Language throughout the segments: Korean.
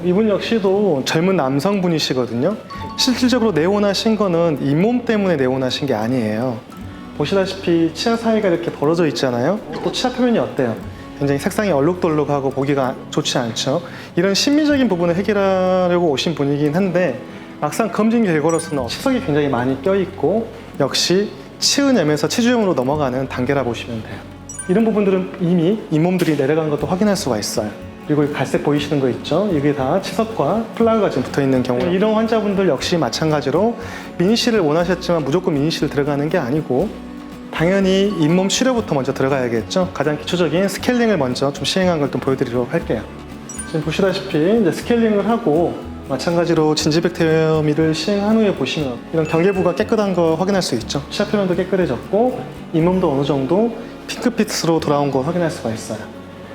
이분 역시도 젊은 남성분이시거든요. 실질적으로 네온하신 거는 잇몸 때문에 네온하신 게 아니에요. 보시다시피 치아 사이가 이렇게 벌어져 있잖아요. 또 치아 표면이 어때요? 굉장히 색상이 얼룩덜룩하고 보기가 좋지 않죠. 이런 심미적인 부분을 해결하려고 오신 분이긴 한데 막상 검진 결과로서는 치석이 굉장히 많이 껴있고 역시 치은염에서 치주염으로 넘어가는 단계라 보시면 돼요. 이런 부분들은 이미 잇몸들이 내려간 것도 확인할 수가 있어요. 그리고 이 갈색 보이시는 거 있죠? 이게 다 치석과 플라그가 지금 붙어 있는 경우. 이런 환자분들 역시 마찬가지로 미니실을 원하셨지만 무조건 미니실 들어가는 게 아니고 당연히 잇몸 치료부터 먼저 들어가야겠죠. 가장 기초적인 스케일링을 먼저 좀 시행한 걸 좀 보여드리도록 할게요. 지금 보시다시피 이제 스케일링을 하고 마찬가지로 진지백테리어미를 시행한 후에 보시면 이런 경계부가 깨끗한 거 확인할 수 있죠. 치아 표면도 깨끗해졌고 잇몸도 어느 정도 핑크빛으로 돌아온 거 확인할 수가 있어요.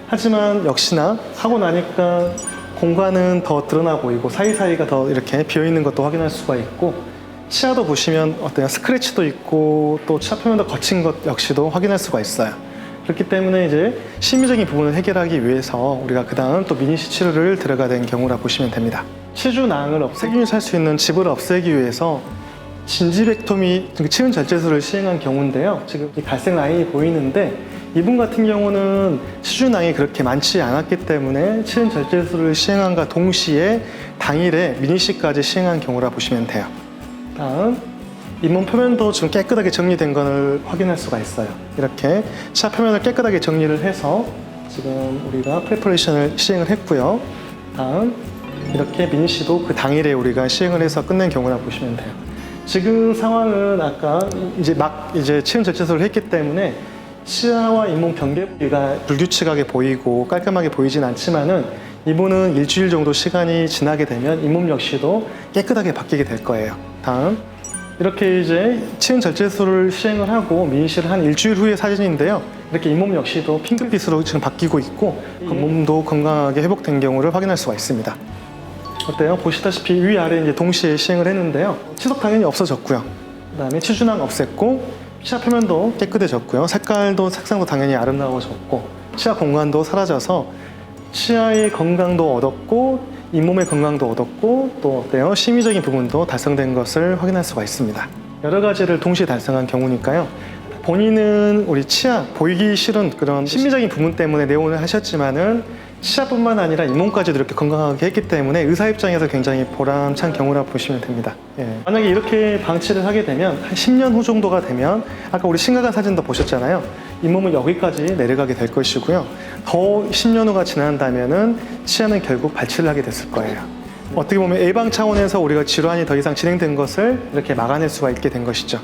하지만 역시나 하고 나니까 공간은 더 드러나 보이고 사이사이가 더 이렇게 비어있는 것도 확인할 수가 있고 치아도 보시면 어때요? 스크래치도 있고 또 치아 표면도 거친 것 역시도 확인할 수가 있어요. 그렇기 때문에 이제 심미적인 부분을 해결하기 위해서 우리가 그 다음 또 미니시 치료를 들어가야 되는 경우라 보시면 됩니다. 치주낭을 세균이 살 수 있는 즙을 없애기 위해서 진지백토미 치은 절제술을 시행한 경우인데요. 지금 이 갈색 라인이 보이는데 이분 같은 경우는 치주낭이 그렇게 많지 않았기 때문에 치은 절제술을 시행한과 동시에 당일에 미니시까지 시행한 경우라 보시면 돼요. 다음 잇몸 표면도 좀 깨끗하게 정리된 것을 확인할 수가 있어요. 이렇게 치아 표면을 깨끗하게 정리를 해서 지금 우리가 프레퍼레이션을 시행을 했고요. 다음 이렇게 미니시도 그 당일에 우리가 시행을 해서 끝낸 경우라 보시면 돼요. 지금 상황은 아까 이제 치은 절제술을 했기 때문에 치아와 잇몸 경계 부위가 불규칙하게 보이고 깔끔하게 보이진 않지만은 이분은 일주일 정도 시간이 지나게 되면 잇몸 역시도 깨끗하게 바뀌게 될 거예요. 다음 이렇게 이제 치은 절제술을 시행을 하고 미니시를 한 일주일 후의 사진인데요. 이렇게 잇몸 역시도 핑크빛으로 지금 바뀌고 있고 몸도 건강하게 회복된 경우를 확인할 수가 있습니다. 어때요? 보시다시피 위아래 이제 동시에 시행을 했는데요. 치석 당연히 없어졌고요. 그 다음에 치주낭 없앴고 치아 표면도 깨끗해졌고요. 색상도 당연히 아름다워졌고 치아 공간도 사라져서 치아의 건강도 얻었고 잇몸의 건강도 얻었고 또 어때요? 심미적인 부분도 달성된 것을 확인할 수가 있습니다. 여러 가지를 동시에 달성한 경우니까요. 본인은 우리 치아 보이기 싫은 그런 심미적인 부분 때문에 내원을 하셨지만은 치아뿐만 아니라 잇몸까지도 이렇게 건강하게 했기 때문에 의사 입장에서 굉장히 보람찬 경우라 보시면 됩니다. 예. 만약에 이렇게 방치를 하게 되면 한 10년 후 정도가 되면 아까 우리 심각한 사진도 보셨잖아요. 잇몸은 여기까지 내려가게 될 것이고요. 더 10년 후가 지난다면은 치아는 결국 발치를 하게 됐을 거예요. 어떻게 보면 예방 차원에서 우리가 질환이 더 이상 진행된 것을 이렇게 막아낼 수가 있게 된 것이죠.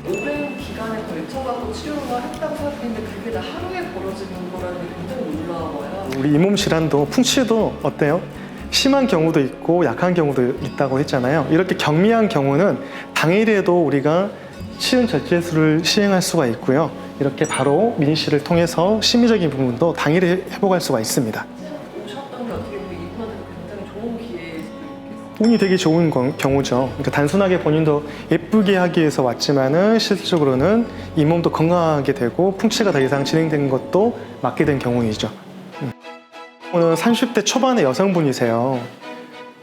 오랜 기간에 걸쳐가고 치료를 했다고 생각했는데 그게 다 하루에 벌어지는 거라는 게 굉장히 놀라워요. 우리 잇몸 질환도 풍치도 어때요? 심한 경우도 있고 약한 경우도 있다고 했잖아요. 이렇게 경미한 경우는 당일에도 우리가 치은 절제술을 시행할 수가 있고요. 이렇게 바로 미니시를 통해서 심미적인 부분도 당일에 회복할 수가 있습니다. 오셨던 게 어떻게 보면 이분한테 굉장히 좋은 기회일 수도 있겠어요. 운이 되게 좋은 경우죠. 그러니까 단순하게 본인도 예쁘게 하기 위해서 왔지만은 실질적으로는 잇몸도 건강하게 되고 풍치가 더 이상 진행된 것도 막게 된 경우이죠. 오늘 30대 초반의 여성분이세요.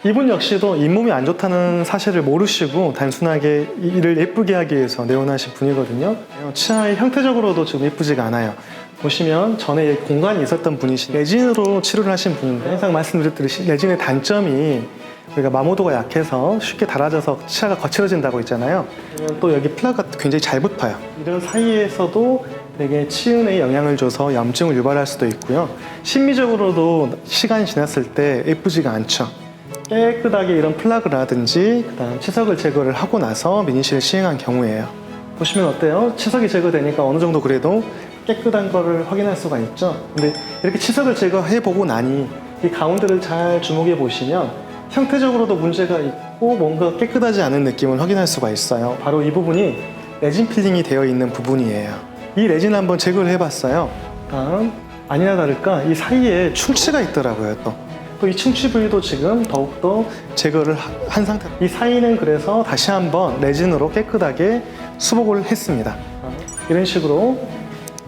이분 역시도 잇몸이 안 좋다는 사실을 모르시고 단순하게 이를 예쁘게 하기 위해서 내원하신 분이거든요. 치아의 형태적으로도 지금 예쁘지가 않아요. 보시면 전에 공간이 있었던 분이신 레진으로 치료를 하신 분인데 항상 말씀드렸듯이 레진의 단점이 우리가 마모도가 약해서 쉽게 닳아져서 치아가 거칠어진다고 했잖아요. 또 여기 플라그가 굉장히 잘 붙어요. 이런 사이에서도 되게 치은에 영향을 줘서 염증을 유발할 수도 있고요. 심미적으로도 시간이 지났을 때 예쁘지가 않죠. 깨끗하게 이런 플라그라든지 그다음 치석을 제거를 하고 나서 미니시를 시행한 경우예요. 보시면 어때요? 치석이 제거되니까 어느 정도 그래도 깨끗한 거를 확인할 수가 있죠. 근데 이렇게 치석을 제거해 보고 나니 이 가운데를 잘 주목해 보시면 형태적으로도 문제가 있고 뭔가 깨끗하지 않은 느낌을 확인할 수가 있어요. 바로 이 부분이 레진 필링이 되어 있는 부분이에요. 이 레진을 한번 제거를 해봤어요. 다음 아니나 다를까 이 사이에 충치가 있더라고요. 또 이 충치 부위도 지금 더욱더 제거를 한 상태. 이 사이는 그래서 다시 한번 레진으로 깨끗하게 수복을 했습니다. 이런 식으로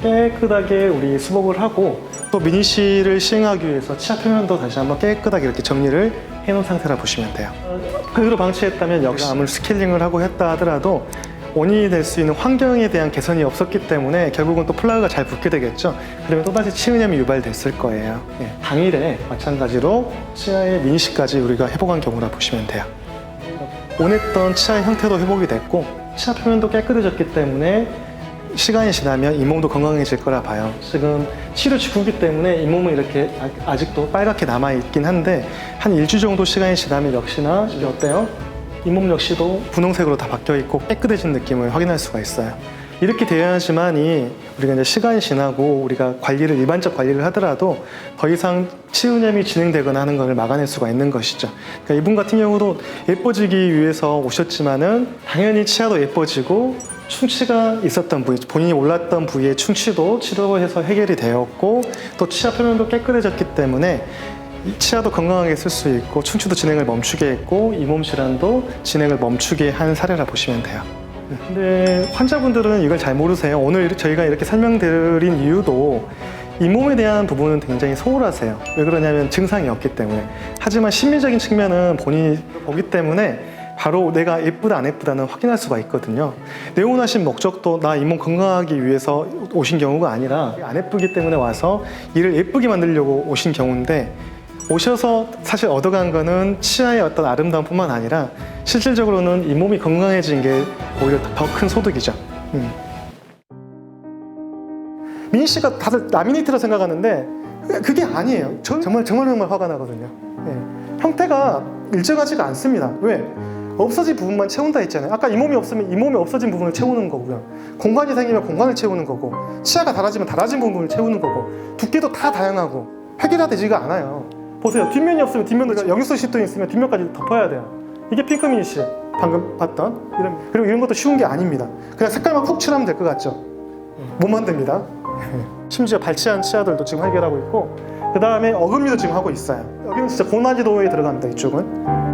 깨끗하게 우리 수복을 하고 또 또 미니시를 시행하기 위해서 치아 표면도 다시 한번 깨끗하게 이렇게 정리를 해놓은 상태라 보시면 돼요. 그대로 방치했다면 역시 아무리 스케일링을 하고 했다 하더라도 원인이 될 수 있는 환경에 대한 개선이 없었기 때문에 결국은 또 플라그가 잘 붙게 되겠죠. 그러면 또다시 치은염이 유발됐을 거예요. 예, 당일에 마찬가지로 치아의 미니시까지 우리가 회복한 경우라 보시면 돼요. 원했던 치아의 형태도 회복이 됐고 치아 표면도 깨끗해졌기 때문에 시간이 지나면 잇몸도 건강해질 거라 봐요. 지금 치료 직후기 때문에 잇몸은 이렇게 아직도 빨갛게 남아있긴 한데 한 일주 정도 시간이 지나면 역시나 이게 어때요? 잇몸 역시도 분홍색으로 다 바뀌어 있고 깨끗해진 느낌을 확인할 수가 있어요. 이렇게 되어야지만이 우리가 이제 시간이 지나고 우리가 일반적 관리를 하더라도 더 이상 치은염이 진행되거나 하는 것을 막아낼 수가 있는 것이죠. 그러니까 이분 같은 경우도 예뻐지기 위해서 오셨지만은 당연히 치아도 예뻐지고 충치가 있었던 부위, 본인이 올랐던 부위의 충치도 치료해서 해결이 되었고 또 치아 표면도 깨끗해졌기 때문에 치아도 건강하게 쓸 수 있고 충치도 진행을 멈추게 했고 잇몸 질환도 진행을 멈추게 한 사례라 보시면 돼요. 근데 환자분들은 이걸 잘 모르세요. 오늘 저희가 이렇게 설명드린 이유도 잇몸에 대한 부분은 굉장히 소홀하세요. 왜 그러냐면 증상이 없기 때문에. 하지만 심리적인 측면은 본인이 보기 때문에 바로 내가 예쁘다 안 예쁘다는 확인할 수가 있거든요. 내원하신 목적도 나 잇몸 건강하기 위해서 오신 경우가 아니라 안 예쁘기 때문에 와서 이를 예쁘게 만들려고 오신 경우인데 오셔서 사실 얻어간 거는 치아의 어떤 아름다움뿐만 아니라 실질적으로는 잇몸이 건강해진 게 오히려 더 큰 소득이죠. 미니 씨가 다들 라미네이트라 생각하는데 그게 아니에요. 정말 화가 나거든요. 네. 형태가 일정하지가 않습니다. 왜? 없어진 부분만 채운다 했잖아요. 아까 잇몸이 없으면 잇몸이 없어진 부분을 채우는 거고요. 공간이 생기면 공간을 채우는 거고 치아가 달아지면 달아진 부분을 채우는 거고 두께도 다 다양하고 획일화되지가 않아요. 보세요. 뒷면이 없으면 뒷면도 영육소 시도 있으면 뒷면까지 덮어야 돼요. 이게 핑크 미니시 방금 봤던 그리고 이런 것도 쉬운 게 아닙니다. 그냥 색깔만 푹 칠하면 될 것 같죠? 못 만듭니다. 심지어 발치한 치아들도 지금 해결하고 있고 그 다음에 어금니도 지금 하고 있어요. 여기는 진짜 고난이도에 들어갑니다. 이쪽은